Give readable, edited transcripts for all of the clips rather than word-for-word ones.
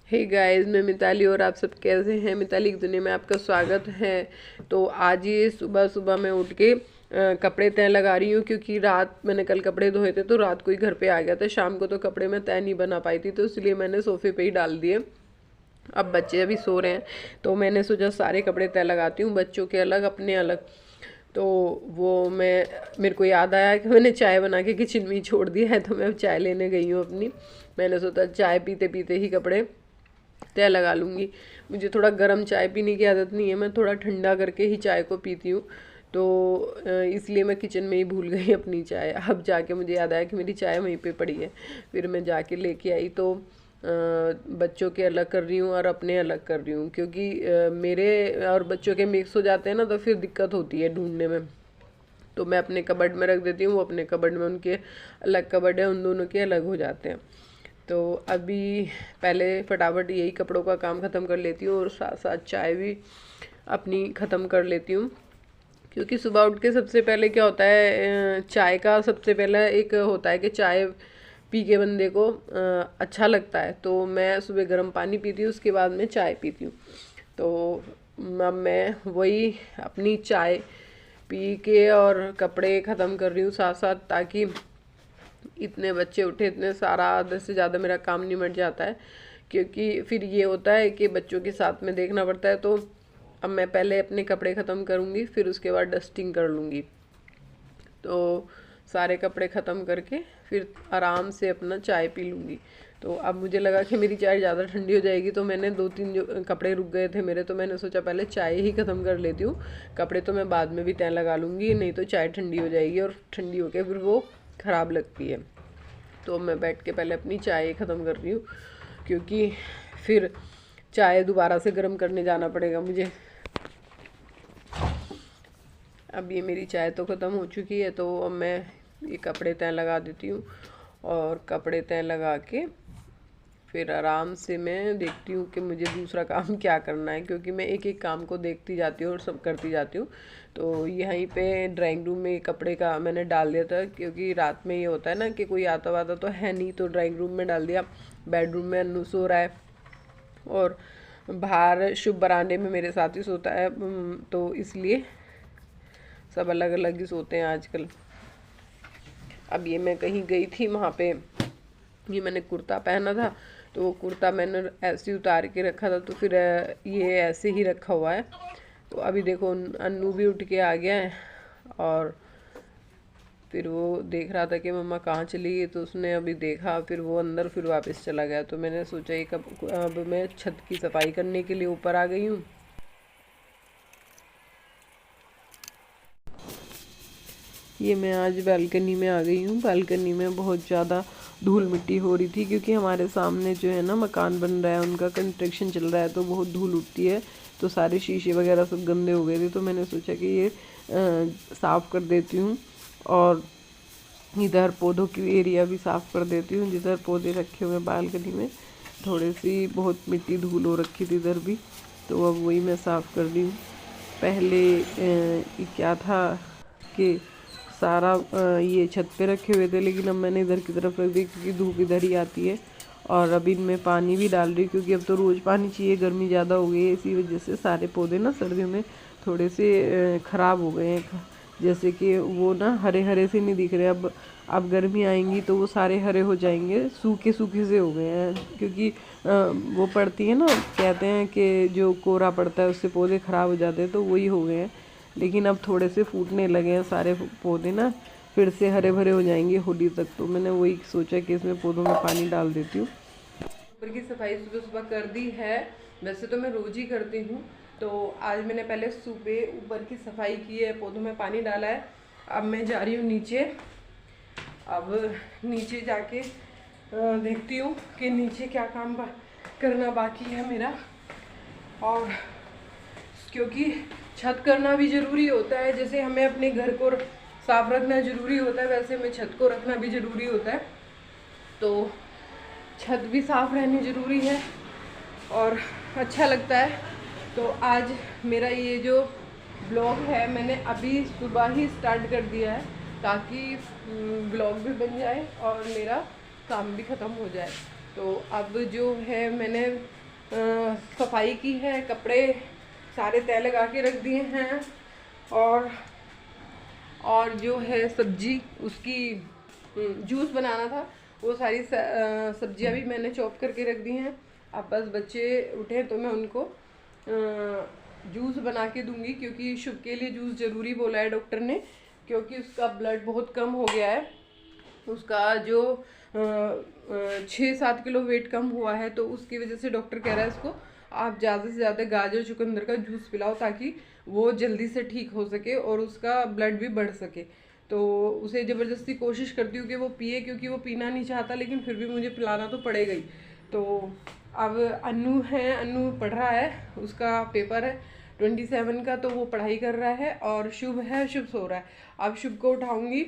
Hey guys, मैं मिताली और आप सब कैसे हैं। मिताली की दुनिया में आपका स्वागत है। तो आज ये सुबह सुबह मैं उठ के कपड़े तय लगा रही हूँ, क्योंकि रात मैंने कल कपड़े धोए थे तो रात को ही घर पे आ गया था। शाम को तो कपड़े मैं तय नहीं बना पाई थी, तो इसलिए मैंने सोफे पे ही डाल दिए। अब बच्चे अभी सो रहे हैं तो मैंने सोचा सारे कपड़े तय लगाती हूँ, बच्चों के अलग अपने अलग। तो वो मेरे को याद आया कि मैंने चाय बना के किचन में ही छोड़ दिया है, तो मैं अब चाय लेने गई हूँ अपनी। मैंने सोचा चाय पीते पीते ही कपड़े तय लगा लूँगी। मुझे थोड़ा गर्म चाय पीने की आदत नहीं है, मैं थोड़ा ठंडा करके ही चाय को पीती हूँ। तो इसलिए मैं किचन में ही भूल गई अपनी चाय। अब जाके मुझे याद आया कि मेरी चाय वहीं पे पड़ी है। फिर मैं जाके लेके आई तो बच्चों के अलग कर रही हूँ और अपने अलग कर रही हूँ, क्योंकि मेरे और बच्चों के मिक्स हो जाते हैं ना, तो फिर दिक्कत होती है ढूंढने में। तो मैं अपने कबर्ड में रख देती हूँ, वो अपने कबर्ड में, उनके अलग कबर्ड है, उन दोनों के अलग हो जाते हैं। तो अभी पहले फटाफट यही कपड़ों का काम ख़त्म कर लेती हूँ और साथ साथ चाय भी अपनी ख़त्म कर लेती हूँ। क्योंकि सुबह उठ के सबसे पहले क्या होता है, चाय का सबसे पहला एक होता है कि चाय पी के बंदे को अच्छा लगता है। तो मैं सुबह गर्म पानी पीती हूँ, उसके बाद मैं चाय पीती हूँ। तो अब मैं वही अपनी चाय पी के और कपड़े ख़त्म कर रही हूँ साथ साथ, ताकि इतने बच्चे उठे, इतने सारा आधे से ज़्यादा मेरा काम निमट जाता है। क्योंकि फिर ये होता है कि बच्चों के साथ में देखना पड़ता है। तो अब मैं पहले अपने कपड़े ख़त्म करूँगी, फिर उसके बाद डस्टिंग कर लूँगी। तो सारे कपड़े ख़त्म करके फिर आराम से अपना चाय पी लूँगी। तो अब मुझे लगा कि मेरी चाय ज़्यादा ठंडी हो जाएगी, तो मैंने 2-3 जो कपड़े रुक गए थे मेरे, तो मैंने सोचा पहले चाय ही ख़त्म कर लेती हूँ। कपड़े तो मैं बाद में भी तय लगा लूँगी, नहीं तो चाय ठंडी हो जाएगी और ठंडी होकर फिर वो ख़राब लगती है। तो मैं बैठ के पहले अपनी चाय ख़त्म कर रही हूँ, क्योंकि फिर चाय दोबारा से गर्म करने जाना पड़ेगा मुझे। अब ये मेरी चाय तो ख़त्म हो चुकी है, तो अब मैं ये कपड़े तय लगा देती हूँ। और कपड़े तय लगा के फिर आराम से मैं देखती हूँ कि मुझे दूसरा काम क्या करना है, क्योंकि मैं एक एक काम को देखती जाती हूँ और सब करती जाती हूँ। तो यहीं पे ड्राइंग रूम में कपड़े का मैंने डाल दिया था, क्योंकि रात में ये होता है ना कि कोई आता वाता तो है नहीं, तो ड्राइंग रूम में डाल दिया। बेडरूम में अन्नू सो रहा है और बाहर शुभ बरामदे में मेरे साथ ही सोता है, तो इसलिए सब अलग अलग ही सोते हैं आजकल। अब ये मैं कहीं गई थी, वहाँ पे ये मैंने कुर्ता पहना था, तो वो कुर्ता मैंने ऐसे ही उतार के रखा था, तो फिर ये ऐसे ही रखा हुआ है। तो अभी देखो अन्नू भी उठ के आ गया है और फिर वो देख रहा था कि मम्मा कहाँ चली गई, तो उसने अभी देखा, फिर वो अंदर फिर वापस चला गया। तो मैंने सोचा एक अब मैं छत की सफाई करने के लिए ऊपर आ गई हूँ। ये मैं आज बालकनी में आ गई हूँ। बालकनी में बहुत ज़्यादा धूल मिट्टी हो रही थी, क्योंकि हमारे सामने जो है ना मकान बन रहा है, उनका कंस्ट्रक्शन चल रहा है, तो बहुत धूल उठती है। तो सारे शीशे वगैरह सब गंदे हो गए थे, तो मैंने सोचा कि ये साफ़ कर देती हूँ और इधर पौधों की एरिया भी साफ़ कर देती हूँ, जिधर पौधे रखे हुए बालकनी में थोड़ी सी बहुत मिट्टी धूल हो रखी थी इधर भी, तो अब वही मैं साफ़ कर रही हूँ। पहले क्या था कि सारा ये छत पे रखे हुए थे, लेकिन अब मैंने इधर की तरफ रख दी, क्योंकि धूप इधर ही आती है। और अभी इनमें पानी भी डाल रही हूँ, क्योंकि अब तो रोज़ पानी चाहिए, गर्मी ज़्यादा हो गई है, इसी वजह से सारे पौधे ना सर्दियों में थोड़े से ख़राब हो गए हैं। जैसे कि वो ना हरे हरे से नहीं दिख रहे। अब गर्मी आएंगी तो वो सारे हरे हो जाएंगे, सूखे सूखे से हो गए हैं, क्योंकि वो पड़ती है ना, कहते हैं कि जो कोहरा पड़ता है उससे पौधे ख़राब हो जाते हैं, तो वही हो गए हैं। लेकिन अब थोड़े से फूटने लगे हैं सारे पौधे ना, फिर से हरे भरे हो जाएंगे होली तक। तो मैंने वही सोचा कि इसमें पौधों में पानी डाल देती हूँ। ऊपर की सफाई सुबह सुबह कर दी है, वैसे तो मैं रोज़ ही करती हूँ। तो आज मैंने पहले सुबह ऊपर की सफाई की है, पौधों में पानी डाला है। अब मैं जा रही हूँ नीचे। अब नीचे जाके देखती हूँ कि नीचे क्या काम करना बाकी है मेरा। और क्योंकि छत करना भी ज़रूरी होता है, जैसे हमें अपने घर को साफ रखना ज़रूरी होता है, वैसे हमें छत को रखना भी ज़रूरी होता है। तो छत भी साफ रहनी ज़रूरी है और अच्छा लगता है। तो आज मेरा ये जो ब्लॉग है मैंने अभी सुबह ही स्टार्ट कर दिया है, ताकि ब्लॉग भी बन जाए और मेरा काम भी ख़त्म हो जाए। तो अब जो है मैंने सफाई की है, कपड़े सारे तय लगा के रख दिए हैं, और जो है सब्जी उसकी जूस बनाना था, वो सारी सब्जियां भी मैंने चॉप करके रख दी हैं। अब बस बच्चे उठे तो मैं उनको जूस बना के दूंगी, क्योंकि शुभ के लिए जूस ज़रूरी बोला है डॉक्टर ने, क्योंकि उसका ब्लड बहुत कम हो गया है। उसका जो 6-7 किलो वेट कम हुआ है, तो उसकी वजह से डॉक्टर कह रहा है इसको आप ज़्यादा से ज़्यादा गाजर चुकंदर का जूस पिलाओ, ताकि वो जल्दी से ठीक हो सके और उसका ब्लड भी बढ़ सके। तो उसे ज़बरदस्ती कोशिश करती हूँ कि वो पिए, क्योंकि वो पीना नहीं चाहता, लेकिन फिर भी मुझे पिलाना तो पड़ेगा ही। तो अब अन्नू है, अन्नू पढ़ रहा है, उसका पेपर है 27 का, तो वो पढ़ाई कर रहा है, और शुभ है, शुभ सो रहा है। अब शुभ को उठाऊंगी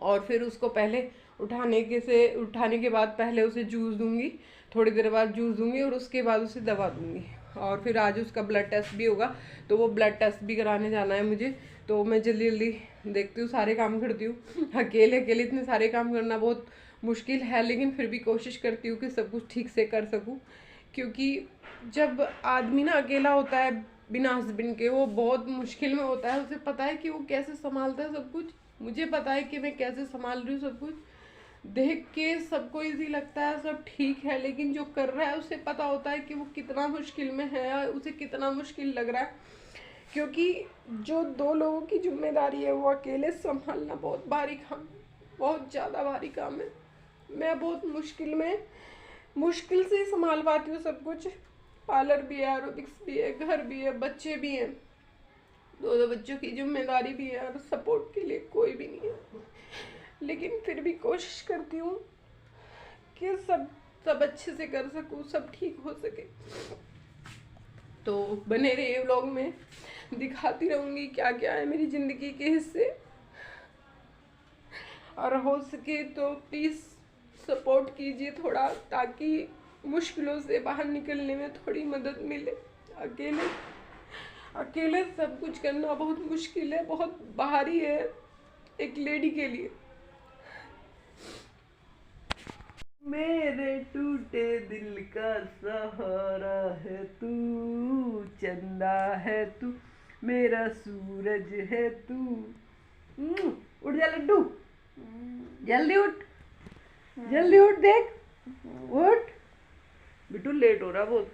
और फिर उसको पहले उठाने के बाद पहले उसे जूस दूंगी, थोड़ी देर बाद जूस दूंगी, और उसके बाद उसे दवा दूंगी। और फिर आज उसका ब्लड टेस्ट भी होगा, तो वो ब्लड टेस्ट भी कराने जाना है मुझे। तो मैं जल्दी जल्दी देखती हूँ, सारे काम करती हूँ। अकेले इतने सारे काम करना बहुत मुश्किल है, लेकिन फिर भी कोशिश करती हूँ कि सब कुछ ठीक से कर सकूँ, क्योंकि जब आदमी ना अकेला होता है बिना हस्बैंड के, वो बहुत मुश्किल में होता है। उसे पता है कि वो कैसे संभालता है सब कुछ, मुझे पता है कि मैं कैसे संभाल रही हूँ सब कुछ। देख के सबको इजी लगता है, सब ठीक है, लेकिन जो कर रहा है उसे पता होता है कि वो कितना मुश्किल में है, उसे कितना मुश्किल लग रहा है। क्योंकि जो 2 लोगों की जिम्मेदारी है, वो अकेले संभालना बहुत भारी काम, बहुत ज़्यादा भारी काम है। मैं बहुत मुश्किल से ही संभाल पाती हूँ सब कुछ। पार्लर भी है, एरोबिक्स भी है, घर भी है, बच्चे भी हैं, 2 बच्चों की जिम्मेदारी भी है, और सपोर्ट के लिए कोई भी नहीं है। लेकिन फिर भी कोशिश करती हूँ कि सब अच्छे से कर सकूँ, सब ठीक हो सके। तो बने रहिए व्लॉग में, दिखाती रहूँगी क्या क्या है मेरी ज़िंदगी के हिस्से, और हो सके तो प्लीज़ सपोर्ट कीजिए थोड़ा, ताकि मुश्किलों से बाहर निकलने में थोड़ी मदद मिले। अकेले सब कुछ करना बहुत मुश्किल है, बहुत भारी है एक लेडी के लिए। मेरे टूटे दिल का सहारा है तू, चंदा है तू, मेरा सूरज है तू। उठ जा लड्डू, जल्दी उठ, जल्दी उठ, देख उठ बिट्टू, लेट हो रहा बहुत,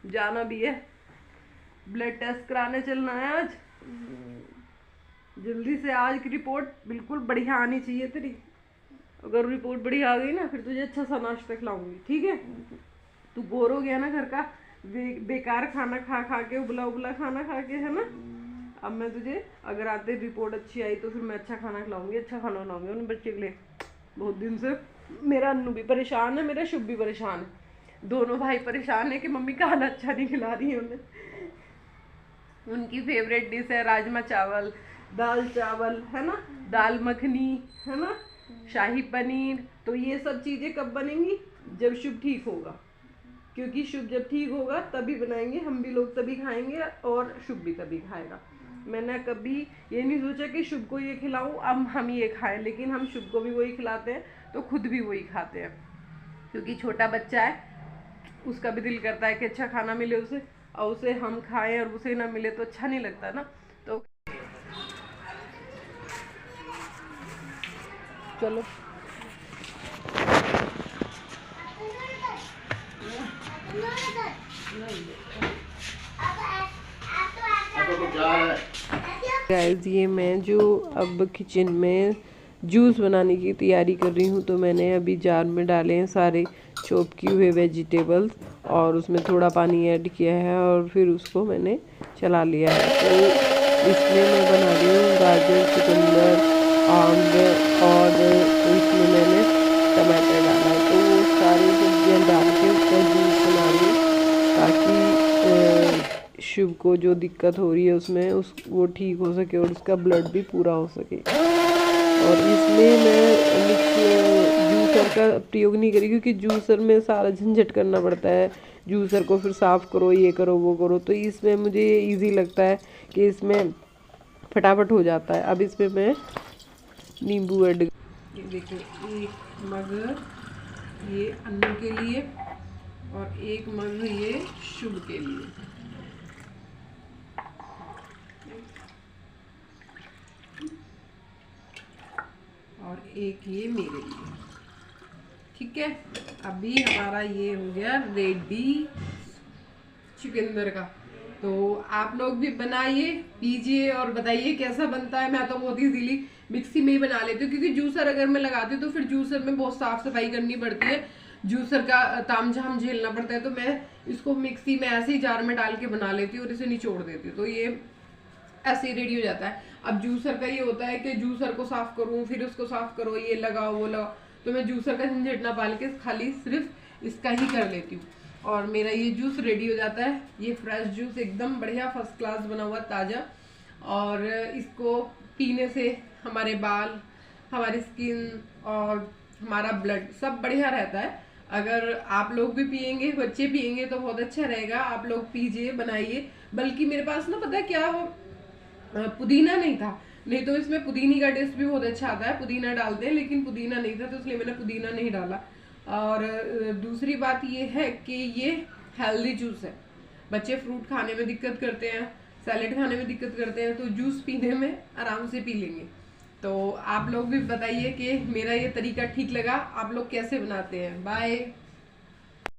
जाना भी है, ब्लड टेस्ट कराने चलना है आज। जल्दी से आज की रिपोर्ट बिल्कुल बढ़िया आनी चाहिए तेरी। अगर रिपोर्ट बढ़िया आ गई ना, फिर तुझे अच्छा सा नाश्ता खिलाऊंगी, ठीक है। तू बोर हो गया ना घर का बेकार खाना खा के, उबला खाना खा के, है ना। अब मैं तुझे अगर आते रिपोर्ट अच्छी आई तो फिर मैं अच्छा खाना खिलाऊंगी, अच्छा खाना बनाऊंगी उन बच्चे के लिए। बहुत दिन से मेरा अन्नू भी परेशान है, मेरा शुभ भी परेशान है, दोनों भाई परेशान है कि मम्मी खाना अच्छा नहीं खिला रही है उन्हें। उनकी फेवरेट डिश है राजमा चावल, दाल चावल, है ना, दाल मखनी, है ना, शाही पनीर। तो ये सब चीज़ें कब बनेंगी? जब शुभ ठीक होगा, क्योंकि शुभ जब ठीक होगा तभी बनाएंगे, हम भी लोग तभी खाएंगे, और शुभ भी तभी खाएगा। मैंने कभी ये नहीं सोचा कि शुभ को ये खिलाऊं, अब हम ये खाएं, लेकिन हम शुभ को भी वही खिलाते हैं, तो खुद भी वही खाते हैं, क्योंकि छोटा बच्चा है, उसका भी दिल करता है कि अच्छा खाना मिले उसे, और उसे हम खाएं और उसे ना मिले तो अच्छा नहीं लगता ना। तो चलो गाइस, ये मैं जो अब किचन में जूस बनाने की तैयारी कर रही हूँ, तो मैंने अभी जार में डाले हैं सारे चॉप किए हुए वेजिटेबल्स, और उसमें थोड़ा पानी ऐड किया है, और फिर उसको मैंने चला लिया है। तो इसमें मैं बना रही हूँ गाजर, चुकंदर, आम, और इसमें मैंने टमाटर डाला है। तो वो सारी सब्जियाँ डाल के उसका जूस बना रही हूँ, ताकि शुभ को जो दिक्कत हो रही है उसमें वो ठीक हो सके, और उसका ब्लड भी पूरा हो सके। और इसमें मैं जूसर का प्रयोग नहीं करी, क्योंकि जूसर में सारा झंझट करना पड़ता है, जूसर को फिर साफ़ करो, ये करो, वो करो। तो इसमें मुझे इजी लगता है कि इसमें फटाफट हो जाता है। अब इसमें मैं नींबू ऐड, ये देखिए, एक मग ये अन्नू के लिए, और 1 मग ये शुभ के लिए। और 1 ये मेरे लिए। ठीक है, अभी हमारा ये हो गया रेडी चुकंदर का। तो आप लोग भी बनाइए, पीजिए और बताइए कैसा बनता है। मैं तो बहुत इजीली मिक्सी में ही बना लेती हूँ, क्योंकि जूसर अगर मैं लगाती हूँ तो फिर जूसर में बहुत साफ सफाई करनी पड़ती है, जूसर का तामझाम झेलना पड़ता है। तो मैं इसको मिक्सी में ऐसे ही जार में डाल के बना लेती हूँ और इसे निचोड़ देती हूँ, तो ये ऐसे ही रेडी हो जाता है। अब जूसर का ये होता है कि जूसर को साफ करूँ, फिर उसको साफ करो, ये लगाओ वो लगाओ, तो मैं जूसर का झंझट ना पाल के खाली सिर्फ इसका ही कर लेती हूँ और मेरा ये जूस रेडी हो जाता है। ये फ्रेश जूस एकदम बढ़िया फर्स्ट क्लास बना हुआ ताज़ा, और इसको पीने से हमारे बाल, हमारी स्किन और हमारा ब्लड सब बढ़िया रहता है। अगर आप लोग भी पियेंगे, बच्चे पियेंगे तो बहुत अच्छा रहेगा। आप लोग पीजिए, बनाइए। बल्कि मेरे पास ना पता है क्या, पुदीना नहीं था, नहीं तो इसमें पुदीनी का टेस्ट भी बहुत अच्छा आता है, पुदीना डालते हैं, लेकिन पुदीना नहीं था तो इसलिए मैंने पुदीना नहीं डाला। और दूसरी बात ये है कि ये हेल्दी जूस है। बच्चे फ्रूट खाने में दिक्कत करते हैं, सैलेड खाने में दिक्कत करते हैं, तो जूस पीने में आराम से पी लेंगे। तो आप लोग भी बताइए कि मेरा ये तरीका ठीक लगा, आप लोग कैसे बनाते हैं। बाय।